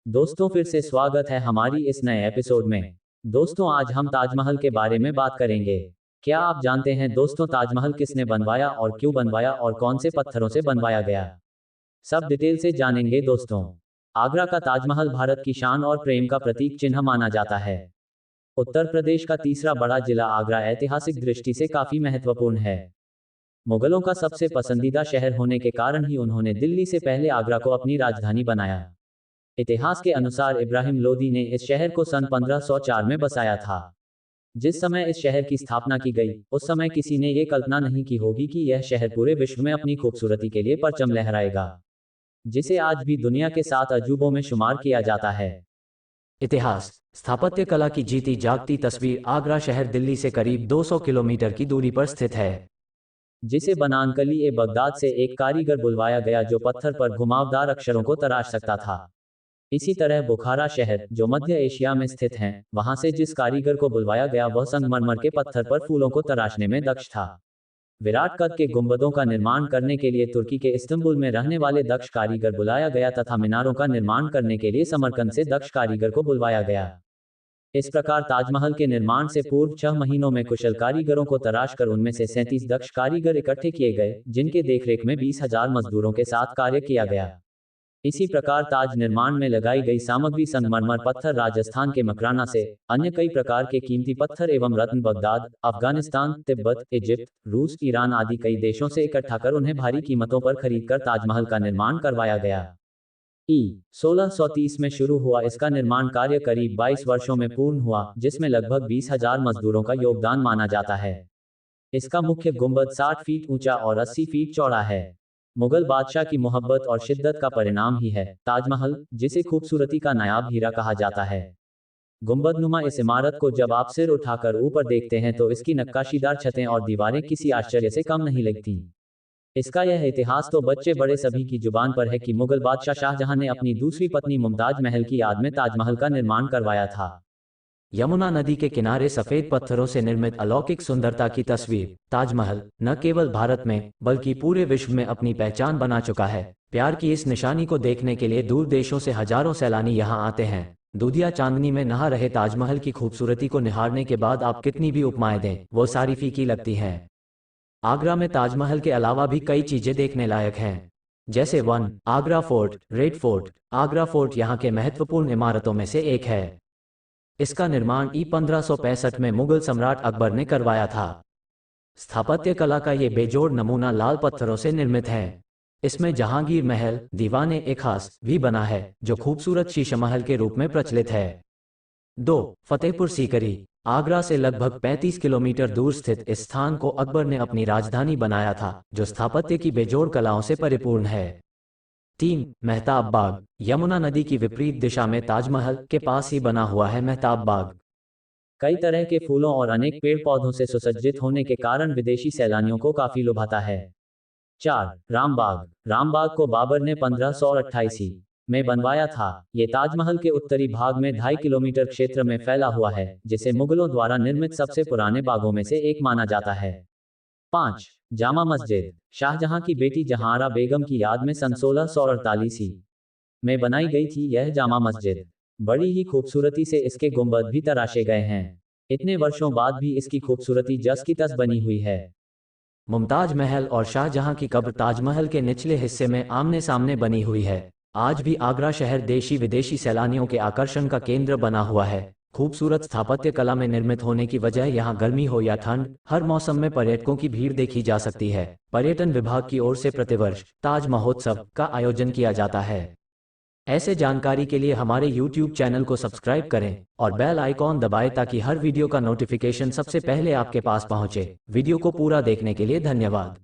दोस्तों फिर से स्वागत है हमारी इस नए एपिसोड में। दोस्तों आज हम ताजमहल के बारे में बात करेंगे। क्या आप जानते हैं दोस्तों ताजमहल किसने बनवाया और क्यों बनवाया और कौन से पत्थरों से बनवाया गया? सब डिटेल से जानेंगे दोस्तों। आगरा का ताजमहल भारत की शान और प्रेम का प्रतीक चिन्ह माना जाता है। उत्तर प्रदेश का तीसरा बड़ा जिला आगरा ऐतिहासिक दृष्टि से काफी महत्वपूर्ण है। मुगलों का सबसे पसंदीदा शहर होने के कारण ही उन्होंने दिल्ली से पहले आगरा को अपनी राजधानी बनाया। इतिहास के अनुसार इब्राहिम लोदी ने इस शहर को सन 1504 में बसाया था। जिस समय इस शहर की स्थापना की गई, उस समय किसी ने ये कल्पना नहीं की होगी कि यह शहर पूरे विश्व में अपनी खूबसूरती के लिए परचम लहराएगा, जिसे आज भी दुनिया के 7 अजूबों में शुमार किया जाता है। इतिहास। स्थापत्य कला की जीती जागती तस्वीर। आगरा शहर दिल्ली से करीब 200 किलोमीटर की दूरी पर स्थित है, जिसे बनानकली ए बगदाद से एक कारीगर बुलवाया गया जो पत्थर पर घुमावदार अक्षरों को तराश सकता था। इसी तरह बुखारा शहर, जो मध्य एशिया में स्थित है, वहां से जिस कारीगर को बुलवाया गया वह संगमरमर के पत्थर पर फूलों को तराशने में दक्ष था। विराट कद के गुंबदों का निर्माण करने के लिए तुर्की के इस्तांबुल में रहने वाले दक्ष कारीगर बुलाया गया तथा मीनारों का निर्माण करने के लिए समरकंद से दक्ष कारीगर को बुलवाया गया। इस प्रकार ताजमहल के निर्माण से पूर्व 6 महीनों में कुशल कारीगरों को तराश कर उनमें से 37 दक्ष कारीगर इकट्ठे किए गए, जिनके देखरेख में 20,000 मजदूरों के साथ कार्य किया गया। इसी प्रकार ताज निर्माण में लगाई गई सामग्री संगमरमर पत्थर राजस्थान के मकराना से, अन्य कई प्रकार के कीमती पत्थर एवं रत्न बगदाद, अफगानिस्तान, तिब्बत, इजिप्ट, रूस, ईरान आदि कई देशों से इकट्ठा कर उन्हें भारी कीमतों पर खरीदकर ताजमहल का निर्माण करवाया गया। 1630 में शुरू हुआ इसका निर्माण कार्य करीब 22 वर्षों में पूर्ण हुआ, जिसमें लगभग 20,000 मजदूरों का योगदान माना जाता है। इसका मुख्य गुंबद 60 फीट ऊंचा और 80 फीट चौड़ा है। मुगल बादशाह की मोहब्बत और शिद्दत का परिणाम ही है ताजमहल, जिसे खूबसूरती का नायाब हीरा कहा जाता है। गुंबदनुमा इस इमारत को जब आप सिर उठाकर ऊपर देखते हैं तो इसकी नक्काशीदार छतें और दीवारें किसी आश्चर्य से कम नहीं लगती। इसका यह इतिहास तो बच्चे बड़े सभी की जुबान पर है कि मुगल बादशाह शाहजहां ने अपनी दूसरी पत्नी मुमताज महल की याद में ताजमहल का निर्माण करवाया था। यमुना नदी के किनारे सफेद पत्थरों से निर्मित अलौकिक सुंदरता की तस्वीर। ताजमहल न केवल भारत में बल्कि पूरे विश्व में अपनी पहचान बना चुका है। प्यार की इस निशानी को देखने के लिए दूर देशों से हजारों सैलानी यहां आते हैं। दूधिया चांदनी में नहा रहे ताजमहल की खूबसूरती को निहारने के बाद आप कितनी भी उपमाएं दें, वो सारी फीकी लगती हैं। आगरा में ताजमहल के अलावा भी कई चीजें देखने लायक हैं, जैसे 1. Agra fort. Red fort. Agra fort यहाँ के महत्वपूर्ण इमारतों में से एक है। इसका निर्माण 1565 में मुगल सम्राट अकबर ने करवाया था। स्थापत्य कला का ये बेजोड़ नमूना लाल पत्थरों से निर्मित है। इसमें जहांगीर महल, दीवाने ए खास भी बना है, जो खूबसूरत शीशमहल के रूप में प्रचलित है। 2. फतेहपुर सीकरी। आगरा से लगभग 35 किलोमीटर दूर स्थित इस स्थान को अकबर ने अपनी राजधानी बनाया था, जो स्थापत्य की बेजोड़ कलाओं से परिपूर्ण है। 3. मेहताब बाग। यमुना नदी की विपरीत दिशा में ताजमहल के पास ही बना हुआ है मेहताब बाग। कई तरह के फूलों और अनेक पेड़ पौधों से सुसज्जित होने के कारण विदेशी सैलानियों को काफी लुभाता है। 4. रामबाग। रामबाग को बाबर ने 1588 में बनवाया था। ये ताजमहल के उत्तरी भाग में 2.5 किलोमीटर क्षेत्र में फैला हुआ है, जिसे मुगलों द्वारा निर्मित सबसे पुराने बागों में से एक माना जाता है। 5. जामा मस्जिद। शाहजहां की बेटी जहांआरा बेगम की याद में सन 1648 में बनाई गई थी यह जामा मस्जिद। बड़ी ही खूबसूरती से इसके गुंबद भी तराशे गए हैं। इतने वर्षों बाद भी इसकी खूबसूरती जस की तस बनी हुई है। मुमताज महल और शाहजहां की कब्र ताजमहल के निचले हिस्से में आमने सामने बनी हुई है। आज भी आगरा शहर देशी विदेशी सैलानियों के आकर्षण का केंद्र बना हुआ है। खूबसूरत स्थापत्य कला में निर्मित होने की वजह यहाँ गर्मी हो या ठंड, हर मौसम में पर्यटकों की भीड़ देखी जा सकती है। पर्यटन विभाग की ओर से प्रतिवर्ष ताज महोत्सव का आयोजन किया जाता है। ऐसे जानकारी के लिए हमारे YouTube चैनल को सब्सक्राइब करें और बेल आइकॉन दबाएं ताकि हर वीडियो का नोटिफिकेशन सबसे पहले आपके पास पहुंचे। वीडियो को पूरा देखने के लिए धन्यवाद।